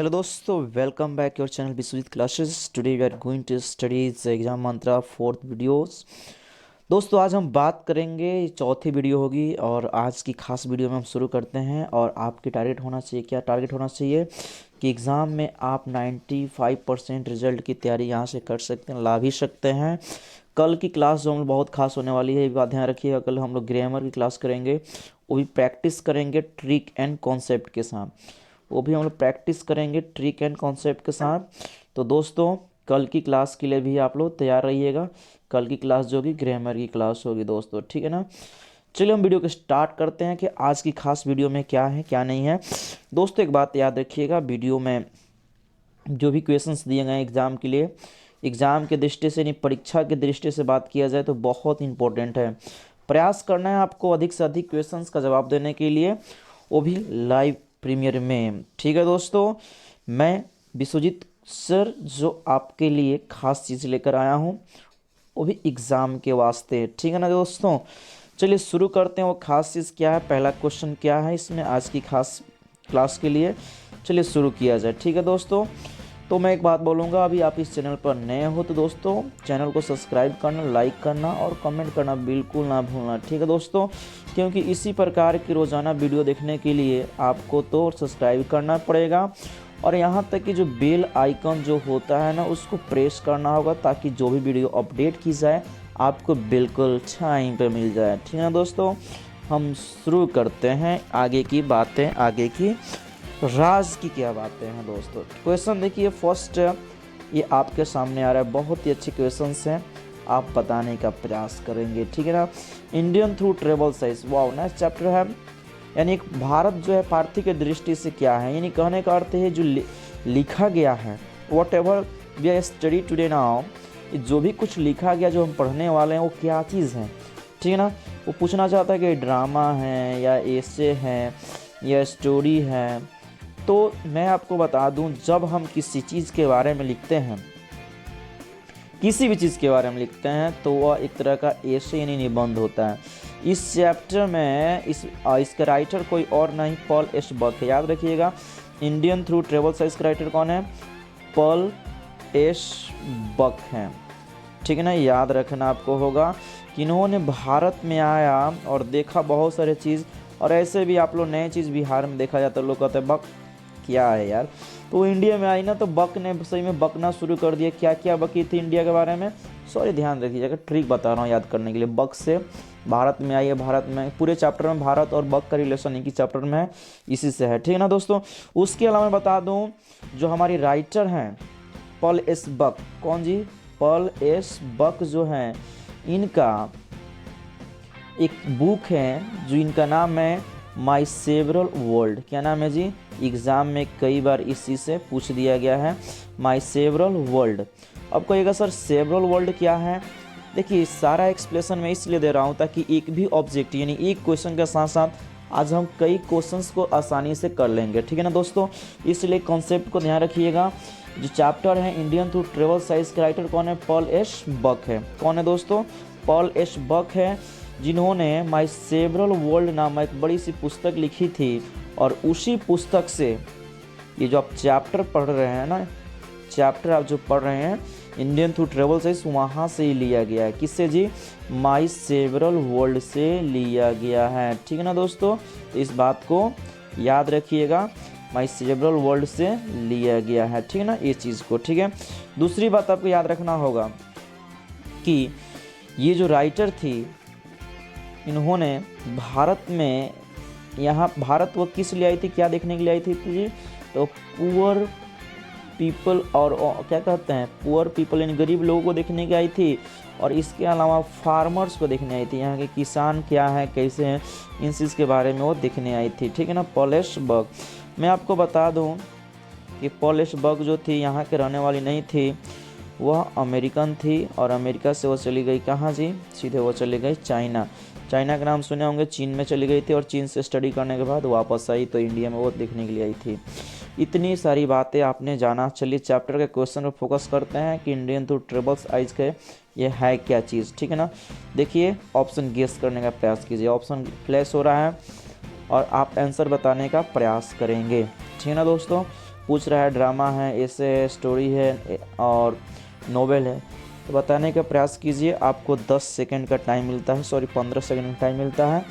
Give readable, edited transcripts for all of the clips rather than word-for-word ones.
Hello दोस्तों, welcome back your channel Vishwajeet classes. Today we are going to studies exam mantra fourth videos. दोस्तों आज हम बात करेंगे, चौथी वीडियो होगी और आज की खास वीडियो में हम शुरू करते हैं। और आपकी टारगेट होना चाहिए, क्या टारगेट होना चाहिए कि एग्ज़ाम में आप 95% रिजल्ट की तैयारी यहाँ से कर सकते हैं, ला भी सकते हैं। कल की क्लास जो हम लोग बहुत खास होने वाली है, ये बात ध्यान रखिएगा। कल हम लोग ग्रामर की क्लास करेंगे, वो भी प्रैक्टिस करेंगे ट्रिक एंड कॉन्सेप्ट के साथ। वो भी हम लोग प्रैक्टिस करेंगे ट्रिक एंड कॉन्सेप्ट के साथ। तो दोस्तों कल की क्लास के लिए भी आप लोग तैयार रहिएगा। कल की क्लास जो कि ग्रामर की क्लास होगी दोस्तों, ठीक है ना। चलिए हम वीडियो को स्टार्ट करते हैं कि आज की खास वीडियो में क्या है क्या नहीं है। दोस्तों एक बात याद रखिएगा, वीडियो में जो भी क्वेश्चंस दिए गए हैं एग्ज़ाम के लिए, एग्ज़ाम के दृष्टि से नहीं, परीक्षा की दृष्टि से बात किया जाए तो बहुत इंपॉर्टेंट है। प्रयास करना है आपको अधिक से अधिक क्वेश्चंस का जवाब देने के लिए, वो भी लाइव प्रीमियर में। ठीक है दोस्तों, मैं विश्वजीत सर जो आपके लिए खास चीज़ लेकर आया हूँ, वो भी एग्ज़ाम के वास्ते, ठीक है ना दोस्तों। चलिए शुरू करते हैं, वो खास चीज़ क्या है, पहला क्वेश्चन क्या है इसमें आज की खास क्लास के लिए। चलिए शुरू किया जाए, ठीक है दोस्तों। तो मैं एक बात बोलूँगा, अभी आप इस चैनल पर नए हो तो दोस्तों चैनल को सब्सक्राइब करना, लाइक करना और कमेंट करना बिल्कुल ना भूलना, ठीक है दोस्तों। क्योंकि इसी प्रकार की रोज़ाना वीडियो देखने के लिए आपको तो सब्सक्राइब करना पड़ेगा, और यहाँ तक कि जो बेल आइकन जो होता है ना, उसको प्रेस करना होगा, ताकि जो भी वीडियो अपडेट की जाए आपको बिल्कुल टाइम पे मिल जाए, ठीक है ना दोस्तों। हम शुरू करते हैं आगे की बातें, आगे की राज की क्या बातें हैं दोस्तों। क्वेश्चन देखिए फर्स्ट, ये आपके सामने आ रहा है, बहुत ही अच्छे क्वेश्चंस हैं, आप बताने का प्रयास करेंगे, ठीक है ना। Indian through travel size, wow next chapter है। यानी भारत जो है पार्थी की दृष्टि से क्या है, यानी कहने का अर्थ है जो लिखा गया है, whatever we are study today now, जो भी कुछ लिखा गया जो हम पढ़ने वाले हैं वो क्या चीज़ है, ठीक है ना। वो पूछना चाहता है कि ड्रामा है या एसे है या स्टोरी है। तो मैं आपको बता दूं, जब हम किसी चीज़ के बारे में लिखते हैं, किसी भी चीज़ के बारे में लिखते हैं, तो वह एक तरह का एसे यानी निबंध होता है। इस चैप्टर में इसका राइटर कोई और नहीं, पॉल एस बक है, याद रखिएगा। इंडियन थ्रू ट्रेवल साइज का राइटर कौन है, पॉल एस बक है, ठीक है ना। याद रखना आपको होगा कि इन्होंने भारत में आया और देखा बहुत सारे चीज़, और ऐसे भी आप लोग नए चीज़ बिहार में देखा जाता है, लोग कहते हैं बक क्या है यार। तो इंडिया में आई ना, तो बक ने सही में बकना शुरू कर दिया। क्या क्या बकी थी इंडिया के बारे में, सॉरी ध्यान रखिएगा, ट्रिक बता रहा हूँ याद करने के लिए। बक से भारत में आई है, भारत में पूरे चैप्टर में भारत और बक का रिलेशन एक ही चैप्टर में है, इसी से है, ठीक है ना दोस्तों। उसके अलावा मैं बता दूँ, जो हमारी राइटर हैं पॉल एस बक, कौन जी, पॉल एस बक जो हैं, इनका एक बुक है जो इनका नाम है माई सेवरल वर्ल्ड। क्या नाम है जी, एग्ज़ाम में कई बार इस चीज़ से पूछ दिया गया है, माई सेवरल वर्ल्ड। अब कहिएगा सर सेवरल वर्ल्ड क्या है। देखिए सारा एक्सप्लेनेशन मैं इसलिए दे रहा हूँ ताकि एक भी ऑब्जेक्ट यानी एक क्वेश्चन के साथ साथ आज हम कई क्वेश्चंस को आसानी से कर लेंगे, ठीक है ना दोस्तों। इसलिए कॉन्सेप्ट को ध्यान रखिएगा। जो चैप्टर है इंडियन थ्रू ट्रेवल साइज के राइटर कौन है, पॉल एस बक है। कौन है दोस्तों, पॉल एस बक है, जिन्होंने माई सेवरल वर्ल्ड नामक एक बड़ी सी पुस्तक लिखी थी। और उसी पुस्तक से ये जो आप चैप्टर पढ़ रहे हैं ना, चैप्टर आप जो पढ़ रहे हैं इंडियन थ्रू ट्रेवल साइज, वहाँ से ही लिया गया है। किससे जी, माई सेवरल वर्ल्ड से लिया गया है, ठीक है ना दोस्तों। इस बात को याद रखिएगा, माई सेवरल वर्ल्ड से लिया गया है, ठीक है ना, ये चीज़ को, ठीक है। दूसरी बात आपको याद रखना होगा कि ये जो राइटर थी, इन्होंने भारत में, यहाँ भारत वो किस लिए आई थी, क्या देखने के लिए आई थी जी, तो पुअर पीपल, और क्या कहते हैं पुअर पीपल यानी गरीब लोगों को देखने की आई थी। और इसके अलावा फार्मर्स को देखने आई थी, यहाँ के किसान क्या है कैसे हैं, इन चीज़ के बारे में वो देखने आई थी, ठीक है ना, पॉल एस बक। मैं आपको बता दूँ कि पॉल एस बक जो थी यहाँ के रहने वाली नहीं थी, वह अमेरिकन थी। और अमेरिका से वो चली गई कहाँ जी, सीधे वो चली गई चाइना। चाइना का नाम सुने होंगे, चीन में चली गई थी, और चीन से स्टडी करने के बाद वापस आई तो इंडिया में वो देखने के लिए आई थी। इतनी सारी बातें आपने जाना। चलिए चैप्टर के क्वेश्चन पर फोकस करते हैं कि इंडियन थ्रू ट्रेवल साइज के ये है क्या चीज़, ठीक है ना। देखिए ऑप्शन गेस करने का प्रयास कीजिए, ऑप्शन फ्लैश हो रहा है और आप आंसर बताने का प्रयास करेंगे, ठीक है ना दोस्तों। पूछ रहा है ड्रामा है, एसे है, स्टोरी है और नोवेल है, तो बताने का प्रयास कीजिए। आपको 10 सेकंड का टाइम मिलता है, सॉरी 15 सेकंड का टाइम मिलता है।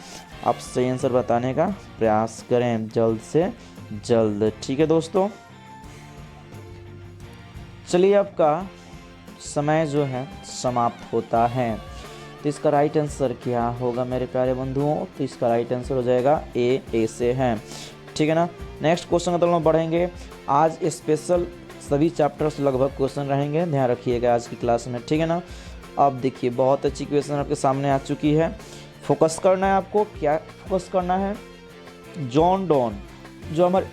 आप सही आंसर बताने का प्रयास करें जल्द से जल्द, ठीक है दोस्तों। चलिए आपका समय जो है समाप्त होता है। तो इसका राइट आंसर क्या होगा मेरे प्यारे बंधुओं? तो इसका राइट आंसर हो जाएगा ए से है, ठीक है ना। नेक्स्ट क्वेश्चन की तरफ हम बढ़ेंगे। आज स्पेशल सभी चैप्टर्स लगभग क्वेश्चन रहेंगे, ध्यान रखिएगा आज की क्लास में, ठीक है ना। अब देखिए बहुत अच्छी क्वेश्चन आपके सामने आ चुकी है। फोकस करना है आपको, क्या फोकस करना है? जॉन डॉन जो हमारे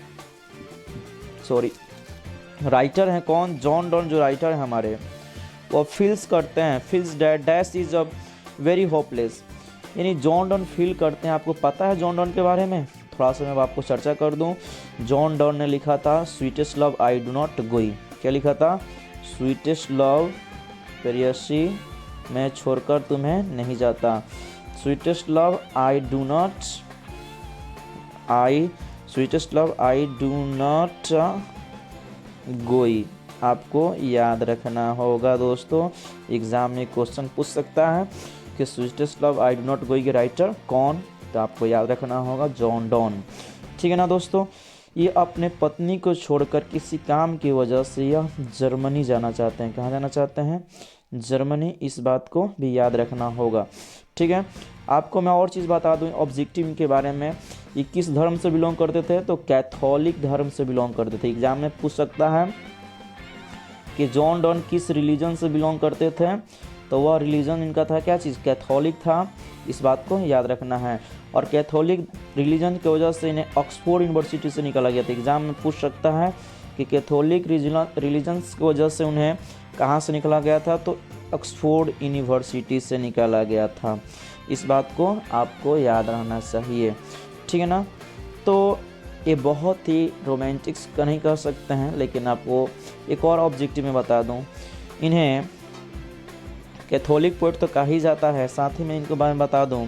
राइटर हैं, कौन? जॉन डॉन जो राइटर हैं हमारे, वो फील्स करते हैं, feels dash is a very hopeless, यानी जॉन डॉन फील करते हैं। आपको पता है जॉन डॉन के बारे में? थोड़ा सा मैं आपको चर्चा कर दूं। जॉन डॉन ने लिखा था sweetest love I do not गोई। क्या लिखा था? स्वीटेस्ट लव प्रेयसी मैं छोड़कर तुम्हें नहीं जाता। Sweetest love I do not गोई, आपको याद रखना होगा दोस्तों। एग्जाम में क्वेश्चन पूछ सकता है कि sweetest love I do not गोई के राइटर कौन, तो आपको याद रखना होगा जॉन डॉन, ठीक है ना दोस्तों। ये अपने पत्नी को छोड़कर किसी काम की वजह से यह जर्मनी जाना चाहते हैं। कहाँ जाना चाहते हैं? जर्मनी। इस बात को भी याद रखना होगा, ठीक है। आपको मैं और चीज़ बता दूं ऑब्जेक्टिव के बारे में। ये किस धर्म से बिलोंग करते थे? तो कैथोलिक धर्म से बिलोंग करते थे। एग्जाम में पूछ सकता है कि जॉन डॉन किस रिलीजन से बिलोंग करते थे, तो वह रिलीजन इनका था क्या चीज़? कैथोलिक था। इस बात को याद रखना है। और कैथोलिक रिलीजन की वजह से इन्हें ऑक्सफोर्ड यूनिवर्सिटी से निकाला गया था। एग्जाम में पूछ सकता है कि कैथोलिक रिलीजन की वजह से उन्हें कहाँ से निकाला गया था, तो ऑक्सफोर्ड यूनिवर्सिटी से निकाला गया था। इस बात को आपको याद रहना चाहिए, ठीक है ना। तो ये बहुत ही रोमांटिक्स का नहीं कर सकते हैं, लेकिन आपको एक और ऑब्जेक्टिव में बता दूं, इन्हें कैथोलिक पोएट तो कहा ही जाता है, साथ ही में इनके बारे में बता दूं,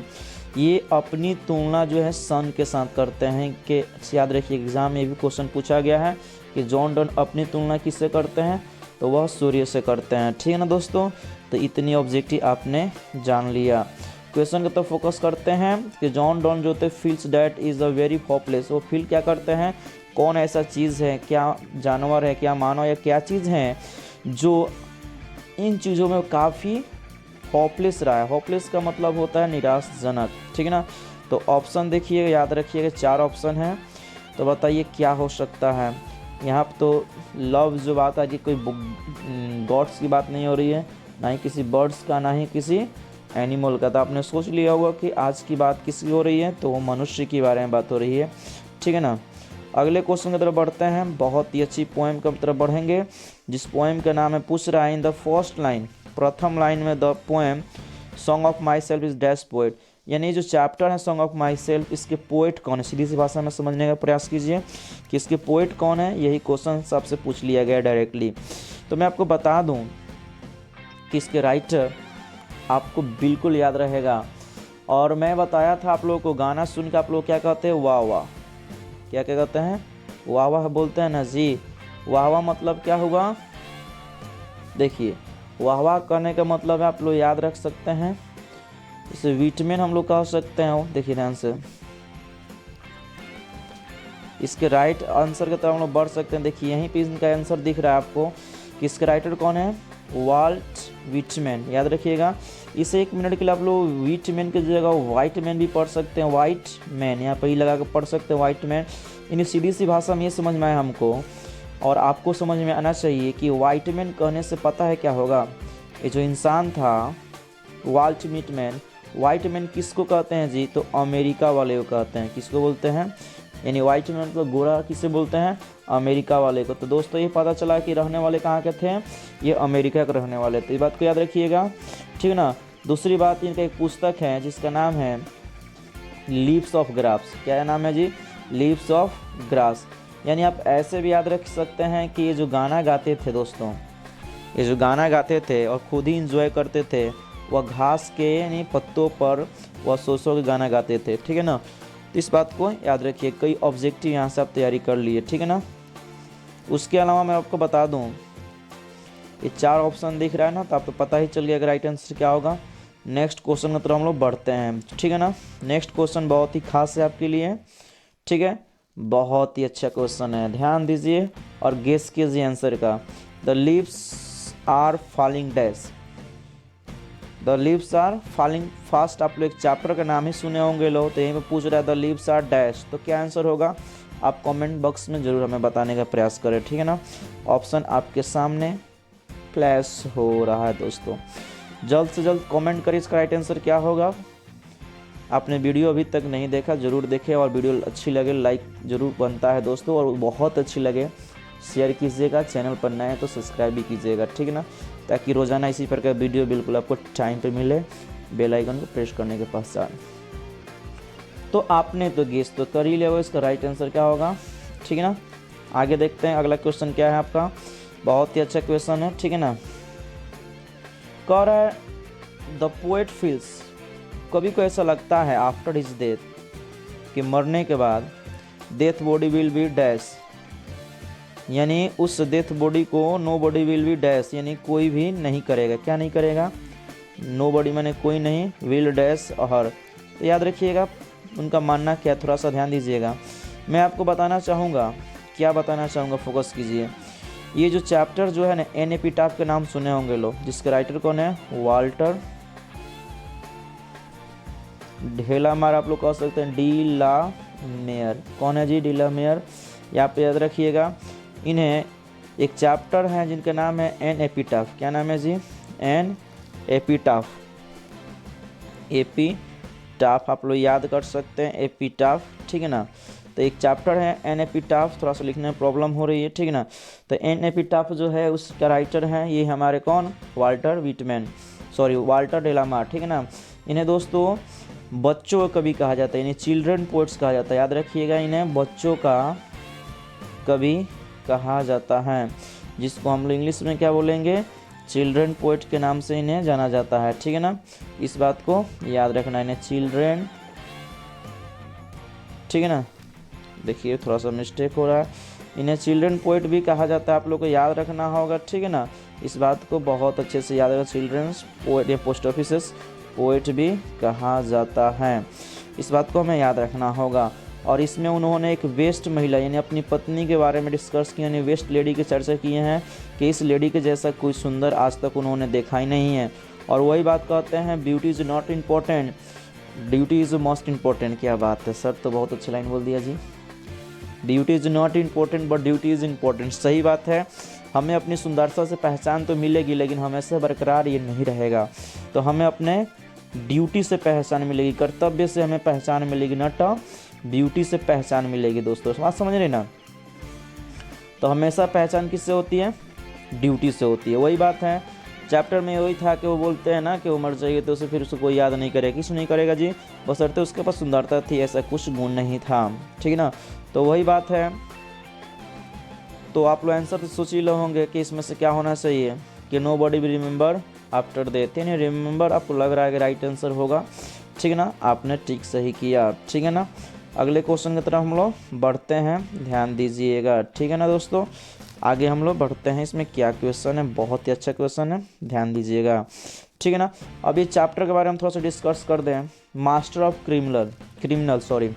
ये अपनी तुलना जो है सन के साथ करते हैं। कि याद रखिए एग्जाम में भी क्वेश्चन पूछा गया है कि जॉन डॉन अपनी तुलना किससे करते हैं, तो वह सूर्य से करते हैं, ठीक है ना दोस्तों। तो इतनी ऑब्जेक्टिव आपने जान लिया। क्वेश्चन को तो फोकस करते हैं कि जॉन डॉन जो थे feels that is a very hopeless. वो फील क्या करते हैं? कौन ऐसा चीज़ है, क्या जानवर है, क्या मानव या क्या चीज़ है जो इन चीज़ों में काफ़ी होपलेस रहा है। होपलेस का मतलब होता है निराशजनक, ठीक है ना। तो ऑप्शन देखिए, याद रखिएगा 4 ऑप्शन हैं, तो बताइए क्या हो सकता है। यहाँ पर तो लव जो बात है कि कोई गॉड्स की बात नहीं हो रही है, ना ही किसी बर्ड्स का, ना ही किसी एनिमल का। तो आपने सोच लिया होगा कि आज की बात किसकी हो रही है, तो वो मनुष्य की बारे में बात हो रही है, ठीक है ना। अगले क्वेश्चन की तरफ बढ़ते हैं। बहुत ही अच्छी पोएम की तरफ बढ़ेंगे, जिस पोएम का नाम है पूछ रहा है इन द फर्स्ट लाइन, प्रथम लाइन में the poem song of my self is dash poet, यानी जो चैप्टर है सॉन्ग ऑफ माई सेल्फ, इसके पोएट कौन है? सीधी सी भाषा में समझने का प्रयास कीजिए कि इसके पोएट कौन है। यही क्वेश्चन सबसे पूछ लिया गया डायरेक्टली। तो मैं आपको बता दूं कि इसके राइटर आपको बिल्कुल याद रहेगा। और मैं बताया था आप लोगों को, गाना सुन के आप लोग क्या कहते हैं? वाह वाह। क्या क्या कहते हैं? वाह वाह बोलते हैं ना जी। वाह वाह मतलब क्या हुआ? देखिए वाह वाह करने का मतलब है, आप लोग याद रख सकते हैं, इसे विटामिन हम लोग कह सकते हैं। देखिए ध्यान से, इसके राइट आंसर की तरफ हम लोग बढ़ सकते हैं। देखिए यहीं पे इनका आंसर दिख रहा है आपको कि इसके राइटर कौन है? Walt Whitman. याद रखिएगा, इसे 1 मिनट के लिए आप लोग विटमैन की जगह वाइट मैन भी पढ़ सकते हैं। वाइट मैन यहाँ पर ही लगा कर पढ़ सकते हैं, वाइट मैन। इन्हें सीधी सी भाषा में ये समझ में आया हमको, और आपको समझ में आना चाहिए कि वाइट मैन कहने से पता है क्या होगा। ये जो इंसान था वाल्ट विटमैन, वाइट मैन किसको कहते हैं जी? तो अमेरिका वाले को कहते हैं। किसको बोलते हैं? यानी वाइट मैन मतलब गोरा किसे बोलते हैं? अमेरिका वाले को। तो दोस्तों ये पता चला कि रहने वाले कहाँ के थे? ये अमेरिका के रहने वाले थे। इस बात को याद रखिएगा, ठीक है ना। दूसरी बात, इनका एक पुस्तक है जिसका नाम है लीव्स ऑफ ग्रास। क्या नाम है जी? Leaves of grass. यानी आप ऐसे भी याद रख सकते हैं कि ये जो गाना गाते थे दोस्तों, ये जो गाना गाते थे और खुद ही इंजॉय करते थे, वह घास के यानी पत्तों पर वह सो के गाना गाते थे, ठीक है ना। तो इस बात को याद रखिए। कई ऑब्जेक्टिव यहाँ से आप तैयारी कर लिए, ठीक है ना। उसके अलावा मैं आपको बता दूं, ये 4 ऑप्शन दिख रहा है ना, तो आपको पता ही चल गया कि राइट आंसर क्या होगा। नेक्स्ट क्वेश्चन की तरफ हम लोग बढ़ते हैं, ठीक है ना। नेक्स्ट क्वेश्चन बहुत ही खास है आपके लिए, ठीक है, बहुत ही अच्छा क्वेश्चन है, ध्यान दीजिए और गेस कीजिए आंसर का। The leaves are falling dash, the leaves are falling fast. आप लोग एक चैप्टर का नाम ही सुने होंगे लोग, तो यहीं पे पूछ रहा है द लीव्स आर डैश, तो क्या आंसर होगा आप कमेंट बॉक्स में ज़रूर हमें बताने का प्रयास करें, ठीक है ना। ऑप्शन आपके सामने फ्लैश हो रहा है दोस्तों, जल्द से जल्द कमेंट करिए इसका राइट आंसर क्या होगा। आपने वीडियो अभी तक नहीं देखा ज़रूर देखें, और वीडियो अच्छी लगे लाइक ज़रूर बनता है दोस्तों, और बहुत अच्छी लगे शेयर कीजिएगा, चैनल पर नए हैं तो सब्सक्राइब भी कीजिएगा, ठीक है ना, ताकि रोज़ाना इसी प्रकार वीडियो बिल्कुल आपको टाइम पे मिले, बेल आइकन को प्रेस करने के पश्चात। तो आपने तो गेस तो कर ही लिया होगा इसका राइट आंसर क्या होगा, ठीक है ना। आगे देखते हैं अगला क्वेश्चन क्या है आपका, बहुत ही अच्छा क्वेश्चन है, ठीक है ना। कह रहा है द पोएट फील्स, कभी को ऐसा लगता है आफ्टर हिज डेथ, कि मरने के बाद death body will be dash, यानी उस डेथ बॉडी को nobody will be dash, यानी कोई भी नहीं करेगा, क्या नहीं करेगा, नो बॉडी माने कोई नहीं, विल डैश हर। तो याद रखिएगा उनका मानना क्या, थोड़ा सा ध्यान दीजिएगा। मैं आपको बताना चाहूँगा, क्या बताना चाहूँगा, फोकस कीजिए। ये जो चैप्टर जो है ना, एन एपिटाफ के नाम सुने होंगे लोग, जिसके राइटर कौन है, वाल्टर ढेलामार, आप लोग कह सकते हैं डी ला मेयर। कौन है जी, डी ला मेयर, यहाँ पे याद रखिएगा। इन्हें एक चैप्टर है जिनका नाम है एन एपिटाफ, क्या नाम है जी, एन एपिटाफ, एपिटाफ आप लोग याद कर सकते हैं, एपिटाफ, ठीक है ना। तो एक चैप्टर है एन एपिटाफ, थोड़ा सा लिखने में प्रॉब्लम हो रही है, ठीक है ना। तो एन एपिटाफ जो है उसका राइटर है ये हमारे कौन, Walter Whitman, sorry Walter Delamar, ठीक है ना। इन्हें दोस्तों बच्चों का कवि कहा जाता है, इन्हें चिल्ड्रन पोएट्स कहा जाता है, याद रखिएगा, इन्हें बच्चों का कवि कहा जाता है, जिसको हम लोग इंग्लिश में क्या बोलेंगे, चिल्ड्रन पोएट के नाम से इन्हें जाना जाता है, ठीक है ना। इस बात को याद रखना, इन्हें चिल्ड्रन, ठीक है ना। देखिए थोड़ा सा मिस्टेक हो रहा है, इन्हें चिल्ड्रन पोएट भी कहा जाता है, आप लोग को याद रखना होगा, ठीक है ना। इस बात को बहुत अच्छे से याद रखना, चिल्ड्रंस पोएट या पोस्ट ऑफिस पोएट भी कहा जाता है, इस बात को हमें याद रखना होगा। और इसमें उन्होंने एक वेस्ट महिला यानी अपनी पत्नी के बारे में डिस्कस किया, यानी वेस्ट लेडी की चर्चा किए हैं कि इस लेडी के जैसा कोई सुंदर आज तक उन्होंने देखा ही नहीं है। और वही बात कहते हैं, beauty is not important, duty is most important. क्या बात है सर, तो बहुत अच्छी लाइन बोल दिया जी, beauty is not important but duty is important. सही बात है, हमें अपनी सुंदरता से पहचान तो मिलेगी, लेकिन हमेशा बरकरार ये नहीं रहेगा। तो हमें अपने ड्यूटी से पहचान मिलेगी, कर्तव्य से हमें पहचान मिलेगी, नॉट ब्यूटी से पहचान मिलेगी दोस्तों, बात समझ रहे ना। तो हमेशा पहचान किससे होती है, ड्यूटी से होती है। वही बात है, चैप्टर में वही था कि वो बोलते हैं ना कि वो मर जाएगी तो उसे फिर उसको कोई याद नहीं करेगा, किस नहीं करेगा जी, बशर्ते उसके पास सुंदरता थी, ऐसा कुछ गुण नहीं था, ठीक है ना। तो वही बात है। तो आप लोग आंसर तो सोच ही लो होंगे कि इसमें से क्या होना चाहिए, कि nobody will remember after death, यानी रिमेंबर आपको लग रहा है कि राइट आंसर होगा, ठीक है ना, आपने ठीक सही किया, ठीक है ना। अगले क्वेश्चन की तरफ हम लोग बढ़ते हैं, ध्यान दीजिएगा, ठीक है ना दोस्तों। आगे हम लोग बढ़ते हैं, इसमें क्या क्वेश्चन है, बहुत ही अच्छा क्वेश्चन है, ध्यान दीजिएगा, ठीक है ना। अब ये चैप्टर के बारे में थोड़ा सा डिस्कस कर दें, मास्टर ऑफ क्रिमिनल सॉरी,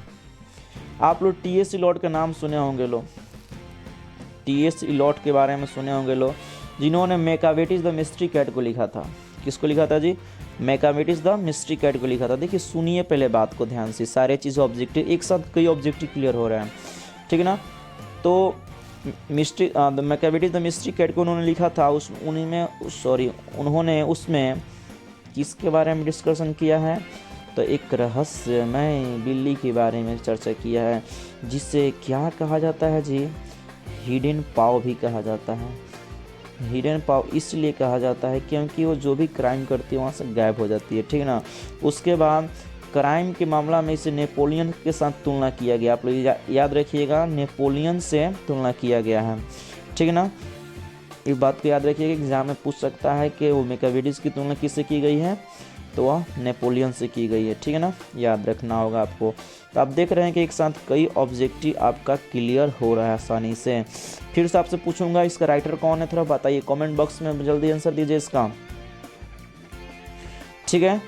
आप लोग टी.एस. इलियट का नाम सुने होंगे लोग, टी.एस. इलियट के बारे में सुने होंगे लोग, जिन्होंने मैकियावेली द मिस्ट्री कैट को लिखा था। किसको लिखा था जी, मैकियावेली द मिस्ट्री कैट को लिखा था। देखिए सुनिए पहले बात को ध्यान से, सारे चीज़ें ऑब्जेक्टिव एक साथ कई ऑब्जेक्टिव क्लियर हो रहे हैं, ठीक है ना। तो मैकियावेली द मिस्ट्री कैट को उन्होंने लिखा था, उन्होंने उसमें किसके बारे में डिस्कशन किया है, तो एक रहस्यमय बिल्ली के बारे में चर्चा किया है, जिसे क्या कहा जाता है जी, हिडन पाव भी कहा जाता है। हिडन पाव इसलिए कहा जाता है क्योंकि वो जो भी क्राइम करती है वहाँ से गायब हो जाती है, ठीक है ना। उसके बाद क्राइम के मामला में इसे नेपोलियन के साथ तुलना किया गया, आप लोग याद रखिएगा, नेपोलियन से तुलना किया गया है, ठीक है ना। इस बात को याद रखिएगा, एग्जाम में पूछ सकता है कि वो मैकियावेली की तुलना किससे की गई है, तो वह नेपोलियन से की गई है, ठीक है ना, याद रखना होगा आपको। तो आप देख रहे हैं कि एक साथ कई ऑब्जेक्टिव आपका क्लियर हो रहा है आसानी से। फिर से आपसे पूछूंगा इसका राइटर कौन है, थोड़ा बताइए कमेंट बॉक्स में, जल्दी आंसर दीजिए इसका, ठीक है।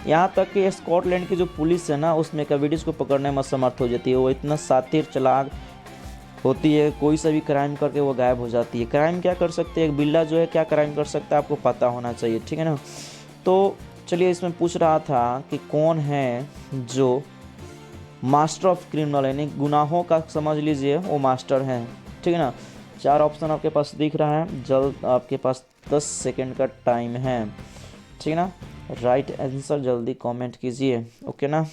यहाँ तक कि स्कॉटलैंड की जो पुलिस है ना, उस मैकियावेली को पकड़ने में असमर्थ हो जाती है। वो इतना शातिर चालाक होती है, कोई सा भी क्राइम करके वो गायब हो जाती है। क्राइम क्या कर सकते हैं, एक बिल्ला जो है क्या क्राइम कर सकता है आपको पता होना चाहिए, ठीक है ना। तो चलिए इसमें पूछ रहा था कि कौन है जो मास्टर ऑफ क्रिमिनल, यानी गुनाहों का समझ लीजिए वो मास्टर हैं, ठीक है ना। 4 ऑप्शन आपके पास दिख रहा है, जल्द आपके पास 10 सेकंड का टाइम है, ठीक है ना। राइट आंसर जल्दी कमेंट कीजिए, ओके ना।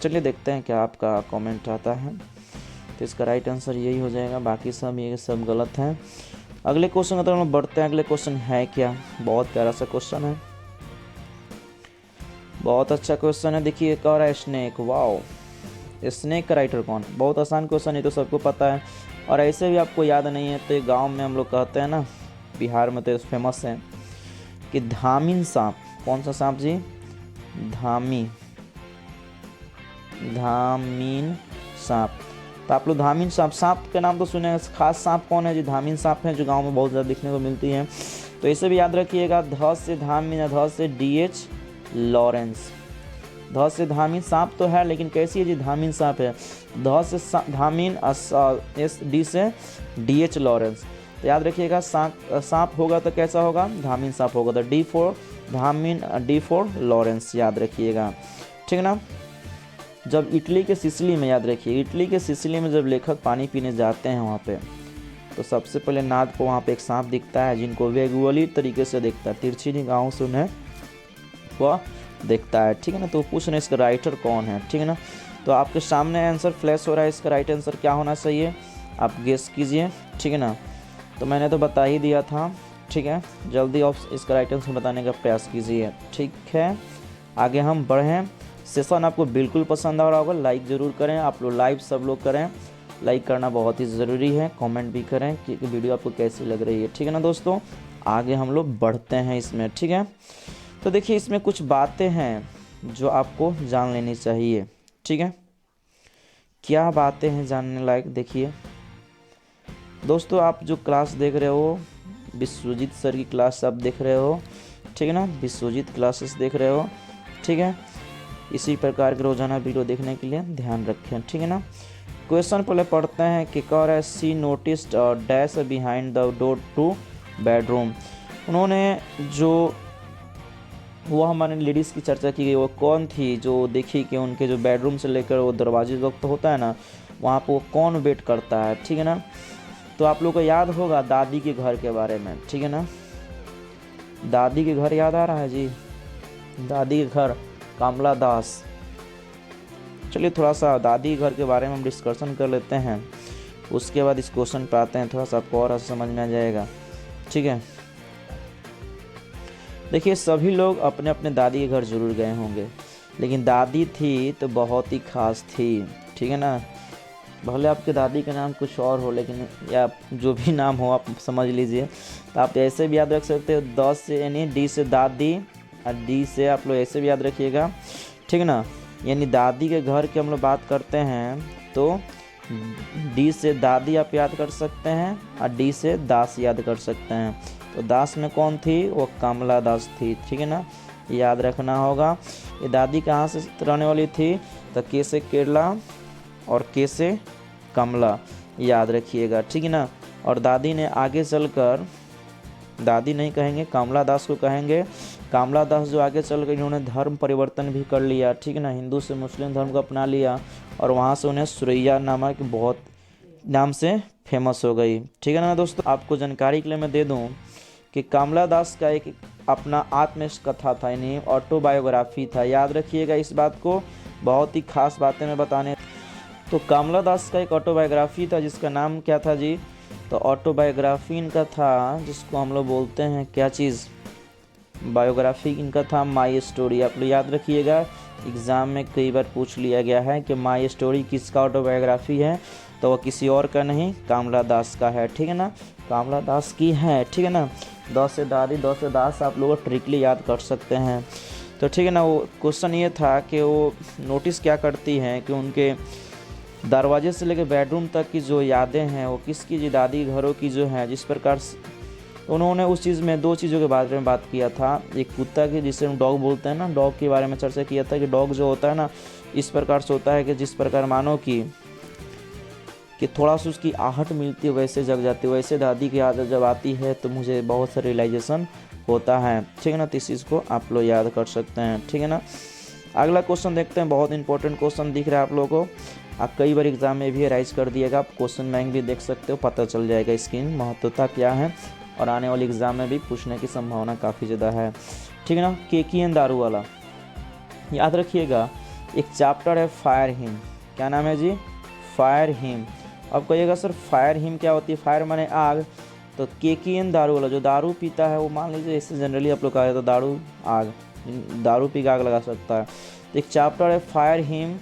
चलिए देखते हैं क्या आपका कमेंट आता है। तो इसका राइट आंसर यही हो जाएगा, बाकी सब ये सब गलत हैं। अगले क्वेश्चन की तरफ हम बढ़ते हैं। अगले क्वेश्चन है क्या, बहुत प्यारा सा क्वेश्चन है, बहुत अच्छा क्वेश्चन है। देखिए कह रहा है स्नेक, वाओ, स्नेक का राइटर कौन, बहुत आसान क्वेश्चन है, तो सबको पता है। और ऐसे भी आपको याद नहीं है तो ये गाँव में हम लोग कहते हैं ना, बिहार में तो फेमस है कि धामीन सांप। कौन सा सांप जी, धामीन सांप। तो आप लोग धामीन सांप के नाम तो सुने हैं, खास सांप कौन है जी, धामीन सांप है, जो गांव में बहुत ज़्यादा दिखने को मिलती है। तो इसे भी याद रखिएगा, ध से धामीन, ध से DH लॉरेंस। ध से धामीन सांप तो है, लेकिन कैसी है जी, धामीन सांप है। ध से धामीन, D से DH लॉरेंस। तो याद रखिएगा, सांप होगा तो कैसा होगा, धामीन सांप होगा, तो D फॉर धामीन, D फॉर लॉरेंस, याद रखिएगा, ठीक है ना। जब इटली के सिसिली में, याद रखिए, इटली के सिसिली में जब लेखक पानी पीने जाते हैं वहाँ पे, तो सबसे पहले नाद को वहाँ पे एक सांप दिखता है, जिनको वेगुअली तरीके से दिखता है, तिरछी निगाहों से उन्हें वह देखता है, ठीक है ना। तो पूछ रहे इसका राइटर कौन है, ठीक है ना। तो आपके सामने आंसर फ्लैश हो रहा है, इसका राइट आंसर क्या होना चाहिए, आप गेस कीजिए, ठीक है ना। तो मैंने तो बता ही दिया था, ठीक है, जल्दी आप इसका राइट आंसर बताने का प्रयास कीजिए, ठीक है। आगे हम बढ़ें। सेशन आपको बिल्कुल पसंद आ रहा होगा, लाइक ज़रूर करें, आप लोग लाइव सब लोग करें, लाइक करना बहुत ही ज़रूरी है, कमेंट भी करें कि वीडियो आपको कैसी लग रही है, ठीक है ना दोस्तों। आगे हम लोग बढ़ते हैं इसमें, ठीक है। तो देखिए इसमें कुछ बातें हैं जो आपको जान लेनी चाहिए, ठीक है। क्या बातें हैं जानने लायक, देखिए दोस्तों, आप जो क्लास देख रहे हो, विश्वजीत सर की क्लास आप देख रहे हो, ठीक है ना, विश्वजीत क्लासेस देख रहे हो, ठीक है। इसी प्रकार के रोजाना वीडियो देखने के लिए ध्यान रखें, ठीक है ना। क्वेश्चन पहले पढ़ते हैं कि कह रहा है, she noticed dash behind the door to bedroom. उन्होंने जो वो हमारे लेडीज़ की चर्चा की गई, वो कौन थी जो देखी कि उनके जो बेडरूम से लेकर वो दरवाजे वक्त होता है ना, वहाँ पर वो कौन वेट करता है, ठीक है ना। तो आप लोग को याद होगा दादी के घर के बारे में, ठीक है ना। दादी के घर याद आ रहा है जी, दादी के घर कमला दास। चलिए थोड़ा सा दादी के घर के बारे में हम डिस्कशन कर लेते हैं, उसके बाद इस क्वेश्चन पे आते हैं, थोड़ा सा आपको और समझ में आ जाएगा, ठीक है। देखिए सभी लोग अपने अपने दादी के घर जरूर गए होंगे, लेकिन दादी थी तो बहुत ही खास थी, ठीक है ना। भले आपके दादी का नाम कुछ और हो, लेकिन या जो भी नाम हो आप समझ लीजिए। तो आप ऐसे भी याद रख सकते हो, 10 से यानी D से दादी, और D से आप लोग ऐसे भी याद रखिएगा, ठीक है ना। यानी दादी के घर की हम लोग बात करते हैं तो D से दादी आप याद कर सकते हैं, और D से दास याद कर सकते हैं। तो दास में कौन थी, वो कमला दास थी, ठीक है ना, याद रखना होगा। ये दादी कहाँ से रहने वाली थी, तो K से केरला और K से कमला, याद रखिएगा, ठीक है ना। और दादी ने आगे चलकर, दादी नहीं कहेंगे, कमला दास को कहेंगे। कमला दास जो आगे चल कर इन्होंने धर्म परिवर्तन भी कर लिया, ठीक है ना, हिंदू से मुस्लिम धर्म को अपना लिया, और वहाँ से उन्हें सुरैया नामक बहुत नाम से फेमस हो गई, ठीक है ना दोस्तों। आपको जानकारी के लिए मैं दे दूँ कि कमला दास का एक अपना आत्म कथा था, यानी ऑटोबायोग्राफी था, याद रखिएगा इस बात को, बहुत ही खास बातें मैं बताने। तो कमला दास का एक ऑटोबायोग्राफी था जिसका नाम क्या था जी, तो ऑटोबायोग्राफी इनका था जिसको हम लोग बोलते हैं क्या चीज़, बायोग्राफी इनका था माई स्टोरी। आप लोग याद रखिएगा, एग्ज़ाम में कई बार पूछ लिया गया है कि माई स्टोरी किसका ऑटोबायोग्राफी है, तो वह किसी और का नहीं, कमला दास का है, ठीक है ना। कमला दास की है, ठीक है ना। द से दादी, द से दास आप लोग ट्रिकली याद कर सकते हैं। तो ठीक है ना, वो क्वेश्चन ये था कि वो नोटिस क्या करती हैं कि उनके दरवाजे से लेकर बेडरूम तक की जो यादें हैं वो किसकी, जी दादी घरों की जो है। जिस प्रकार उन्होंने उस चीज़ में दो चीज़ों के बारे में बात किया था, एक कुत्ता की जिसे हम डॉग बोलते हैं ना, डॉग के बारे में चर्चा किया था कि डॉग जो होता है ना इस प्रकार से होता है कि जिस प्रकार मानो कि थोड़ा सा उसकी आहट मिलती है वैसे जग जाती है, वैसे दादी की आदत जब आती है तो मुझे बहुत सारा रियलाइजेशन होता है, ठीक है ना। तो इस चीज़ को आप लोग याद कर सकते हैं, ठीक है ना। अगला क्वेश्चन देखते हैं, बहुत इंपॉर्टेंट क्वेश्चन दिख रहा है आप लोगों को, आप कई बार एग्जाम में भी राइज कर दिएगा, आप क्वेश्चन बैंक भी देख सकते हो, पता चल जाएगा इसकी महत्वता क्या है और आने वाले एग्जाम में भी पूछने की संभावना काफ़ी ज़्यादा है, ठीक है ना। केकियन दारू वाला याद रखिएगा, एक चैप्टर है फायर हिम, क्या नाम है जी, फायर हिम। अब कहिएगा सर फायर हिम क्या होती है, फायर माने आग, तो केकियन दारू वाला जो दारू पीता है वो, मान लीजिए इससे जनरली आप लोग कहा जाता है दारू आग, दारू पी के आग लगा सकता है। तो एक चैप्टर है फायर हिम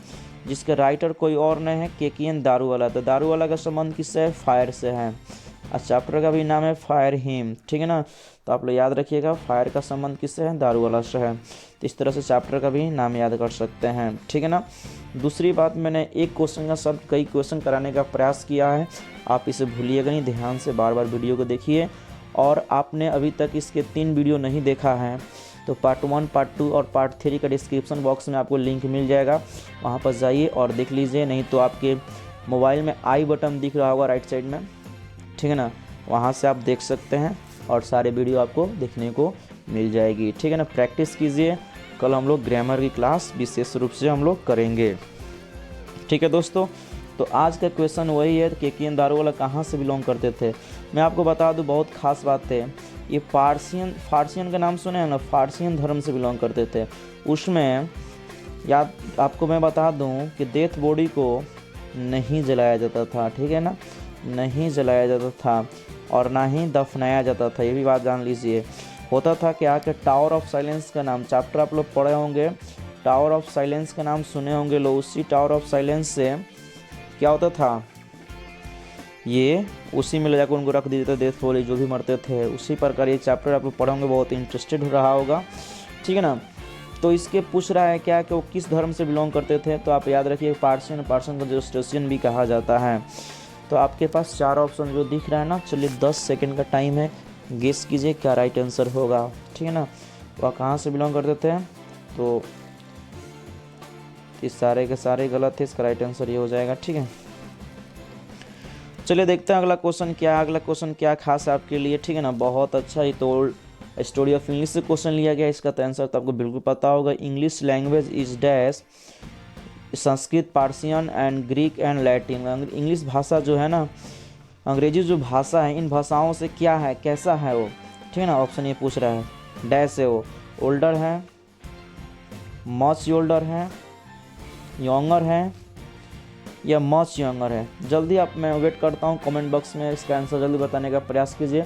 जिसके राइटर कोई और नहीं है, केकियन दारू वाला। तो दारू वाला का संबंध किससे है, फायर से है, और चैप्टर का भी नाम है फायर हिम, ठीक है ना। तो आप लोग याद रखिएगा फायर का संबंध किससे है, दारू वाला से है। तो इस तरह से चैप्टर का भी नाम याद कर सकते हैं, ठीक है ना। दूसरी बात, मैंने एक क्वेश्चन का शब्द कई क्वेश्चन कराने का प्रयास किया है, आप इसे भूलिएगा नहीं, ध्यान से बार बार वीडियो को देखिए। और आपने अभी तक इसके 3 वीडियो नहीं देखा है तो पार्ट 1, पार्ट 2 और पार्ट 3 का डिस्क्रिप्शन बॉक्स में आपको लिंक मिल जाएगा, वहाँ पर जाइए और देख लीजिए। नहीं तो आपके मोबाइल में आई बटन दिख रहा होगा राइट साइड में, ठीक है ना, वहाँ से आप देख सकते हैं और सारे वीडियो आपको देखने को मिल जाएगी, ठीक है ना। प्रैक्टिस कीजिए, कल हम लोग ग्रामर की क्लास विशेष रूप से हम लोग करेंगे, ठीक है दोस्तों। तो आज का क्वेश्चन वही है, केकियन दारू वाला कहाँ से बिलोंग करते थे। मैं आपको बता दूं, बहुत खास बात है, ये फारसियन का नाम सुने हैं ना, फारसियन धर्म से बिलोंग करते थे। उसमें याद आपको मैं बता दूं कि डेथ बॉडी को नहीं जलाया जाता था, ठीक है ना, नहीं जलाया जाता था और ना ही दफनाया जाता था, ये भी बात जान लीजिए। होता था क्या कि टावर ऑफ साइलेंस का नाम, चैप्टर आप लोग पढ़े होंगे, टावर ऑफ साइलेंस का नाम सुने होंगे लोग। उसी टावर ऑफ साइलेंस से क्या होता था, ये उसी में ले जाकर उनको रख दिए थे, डेथ बॉडी जो भी मरते थे। उसी प्रकार ये चैप्टर आप लोग पढ़े होंगे, बहुत इंटरेस्टेड हो रहा होगा, ठीक है ना। तो इसके पूछ रहा है क्या कि वो किस धर्म से बिलोंग करते थे, तो आप याद रखिए पार्सियन को जोस्टेशियन भी कहा जाता है। तो आपके पास 4 ऑप्शन जो दिख रहा है ना, चलिए 10 सेकंड का टाइम है, गेस कीजिए क्या राइट आंसर होगा, ठीक है ना। वह कहाँ से बिलोंग करते थे, तो इस सारे के सारे गलत थे, इसका राइट आंसर ये हो जाएगा, ठीक है। चलिए देखते हैं अगला क्वेश्चन क्या है, अगला क्वेश्चन क्या खास है आपके लिए, ठीक है ना। बहुत अच्छा, ये तो स्टोरी ऑफ इंग्लिश से क्वेश्चन लिया गया, इसका तो आंसर तो आपको बिल्कुल पता होगा। English language is dash, Sanskrit, Persian and Greek and Latin. English भाषा जो है ना, अंग्रेजी जो भाषा है, इन भाषाओं से क्या है, कैसा है वो, ठीक है ना। ऑप्शन ये पूछ रहा है, डैश है वो, ओल्डर है, मच ओल्डर है, यंगर है या मच यंगर है। जल्दी आप, मैं वेट करता हूँ कमेंट बॉक्स में, इसका आंसर जल्दी बताने का प्रयास कीजिए।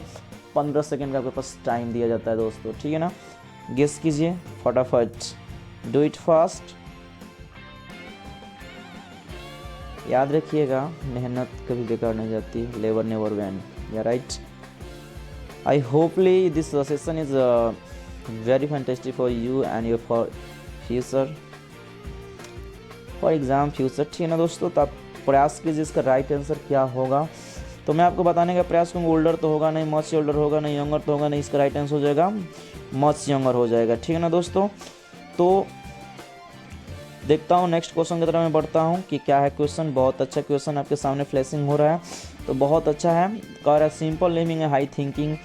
15 सेकंड का आपके पास टाइम दिया जाता है दोस्तों, ठीक है ना। गेस कीजिए फटाफट, डू इट फास्ट। याद रखिएगा मेहनत कभी बेकार नहीं जाती, लेबर नेवर वैन, या right. I होपली this session is very fantastic for you and your for future, for exam future, ठीक है ना दोस्तों। तो आप प्रयास कीजिए इसका राइट आंसर क्या होगा। तो मैं आपको बताने का प्रयास करूँगा, ओल्डर तो होगा नहीं, मच ओल्डर होगा नहीं, यंगर तो होगा नहीं, इसका राइट आंसर हो जाएगा मच यंगर हो जाएगा, ठीक है ना दोस्तों। तो देखता हूँ नेक्स्ट क्वेश्चन की तरफ मैं बढ़ता हूँ कि क्या है क्वेश्चन। बहुत अच्छा क्वेश्चन आपके सामने फ्लैशिंग हो रहा है, तो बहुत अच्छा है। कह रहा है simple living high thinking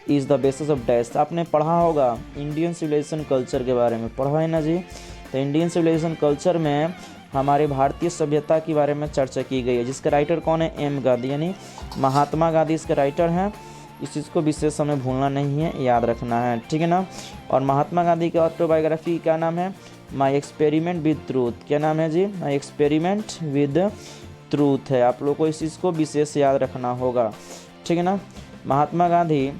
is the basis of dash. आपने पढ़ा होगा इंडियन सिविलाइजेशन कल्चर के बारे में, पढ़ा है ना जी। तो इंडियन सिविलाइजेशन कल्चर में हमारे भारतीय सभ्यता के बारे में चर्चा की गई है, जिसका राइटर कौन है, एम गांधी, यानी महात्मा गांधी इसके राइटर हैं। इस चीज़ को विशेष हमें भूलना नहीं है, याद रखना है, ठीक है ना। और महात्मा गांधी की ऑटोबायोग्राफी क्या नाम है, माई एक्सपेरिमेंट विद ट्रूथ, क्या नाम है जी, माई एक्सपेरिमेंट विद ट्रूथ है। आप लोग को इस चीज़ को विशेष याद रखना होगा, ठीक है ना। महात्मा गांधी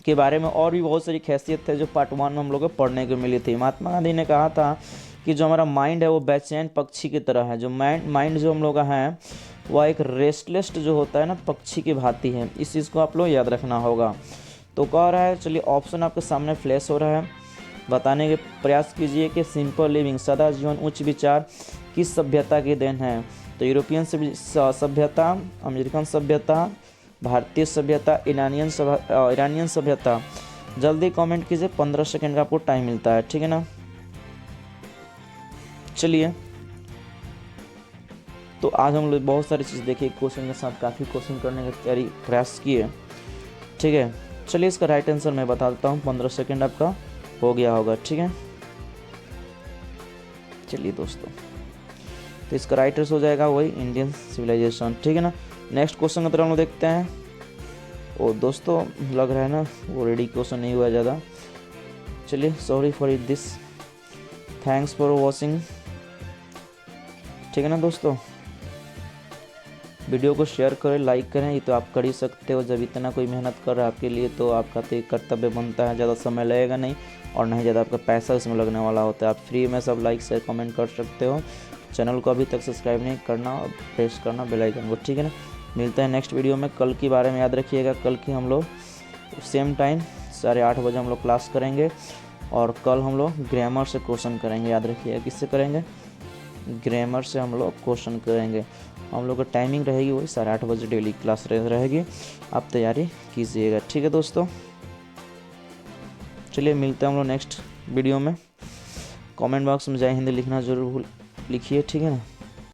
के बारे में और भी बहुत सारी खासियत है जो पार्ट 1 में हम लोग को पढ़ने को मिली थी। महात्मा गांधी ने कहा था कि जो हमारा माइंड है वो बेचैन पक्षी की तरह है। जो माइंड जो हम लोग का है वह एक रेस्टलेस जो होता है ना, पक्षी की भांति है। इस चीज़ को आप लोग याद रखना होगा। तो कह रहा है, चलिए ऑप्शन आपके सामने फ्लैश हो रहा है, बताने के प्रयास कीजिए कि सिंपल लिविंग, सादा जीवन, उच्च विचार किस सभ्यता की देन है। तो यूरोपियन सभ्यता, अमेरिकन सभ्यता, भारतीय सभ्यता, ईरानियन सभ्यता। जल्दी कमेंट कीजिए, 15 सेकंड का आपको टाइम मिलता है, ठीक है ना। चलिए, तो आज हम लोग बहुत सारी चीज़ देखिए, क्वेश्चन के साथ काफ़ी क्वेश्चन करने का तैयारी प्रयास किए, ठीक है। चलिए, इसका राइट आंसर मैं बता देता हूँ, 15 सेकंड आपका हो गया होगा, ठीक है। चलिए दोस्तों, तो इसका राइट आंसर हो जाएगा वही इंडियन सिविलाइजेशन, ठीक है ना। नेक्स्ट क्वेश्चन की तरफ हम लोग देखते हैं। और दोस्तों लग रहा है ना वो रेडी क्वेश्चन नहीं हुआ ज़्यादा। चलिए, sorry for it this, thanks for watching, ठीक है ना दोस्तों। वीडियो को शेयर करें, लाइक करें, ये तो आप कर ही सकते हो। जब इतना कोई मेहनत कर रहा है आपके लिए, तो आपका तो एक कर्तव्य बनता है। ज़्यादा समय लगेगा नहीं और नहीं ज़्यादा आपका पैसा इसमें लगने वाला होता है। आप फ्री में सब लाइक शेयर कमेंट कर सकते हो। चैनल को अभी तक सब्सक्राइब नहीं करना और प्रेस करना बेल आइकन को, ठीक है ना। मिलते हैं नेक्स्ट वीडियो में। कल के बारे में याद रखिएगा, कल की हम लोग सेम टाइम 8:30 बजे हम लोग क्लास करेंगे। और कल हम लोग ग्रामर से क्वेश्चन करेंगे, याद रखिएगा। किससे करेंगे? ग्रामर से हम लोग क्वेश्चन करेंगे। हम लोग का टाइमिंग रहेगी वही 8:30 बजे डेली क्लास रहेगी। आप तैयारी कीजिएगा, ठीक है दोस्तों। चलिए, मिलते हैं हम लोग नेक्स्ट वीडियो में। कमेंट बॉक्स में जय हिंद लिखना जरूर लिखिए, ठीक है ना।